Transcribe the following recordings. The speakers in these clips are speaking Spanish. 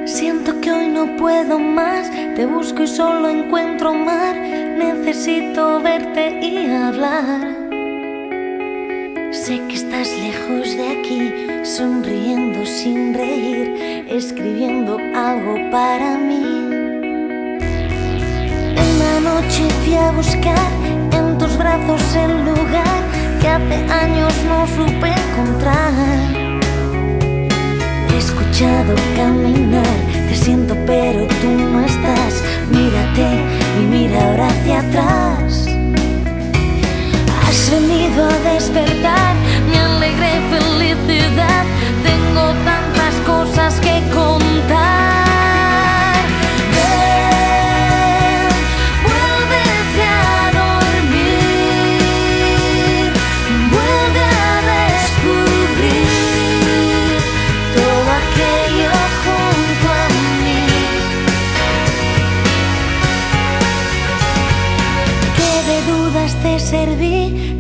Siento que hoy no puedo más, te busco y solo encuentro mar. Necesito verte y hablar. Sé que estás lejos de aquí, sonriendo sin reír, escribiendo algo para mí. Una noche fui a buscar en tus brazos el lugar que hace años no supe encontrar. Te he escuchado caminar, te siento pero tú no estás. Mírate y mira ahora hacia atrás. Has venido a despertar mi alegre felicidad. Tengo tantas cosas que contar. Ven, vuélvete a dormir, vuelve a descubrir todo aquello junto a mí. Que de dudas te serví,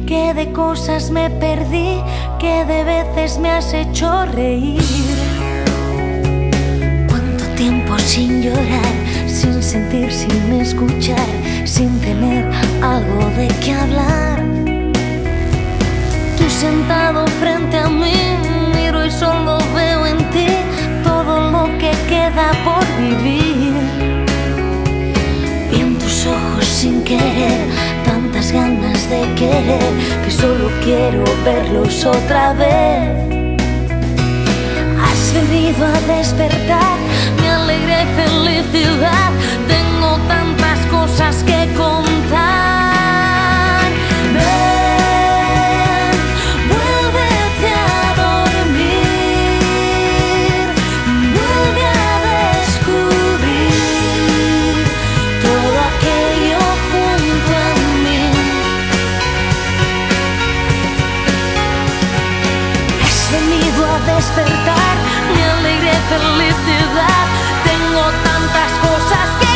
que de cosas me perdí, que de veces me has hecho reír. Cuánto tiempo sin llorar, sin sentir, sin escuchar, sin tener algo de qué hablar. Tú sentado frente a mí, miro y solo veo en ti todo lo que queda por vivir. Vi en tus ojos sin querer tantas ganas de querer que solo quiero verlos otra vez. Has venido a despertar mi alegre felicidad. Tengo tantas cosas que contar. Ven, vuélvete a dormir, vuelve a descubrir todo aquello junto a mí. Has venido a despertar mi alegre felicidad. Tengo tantas cosas que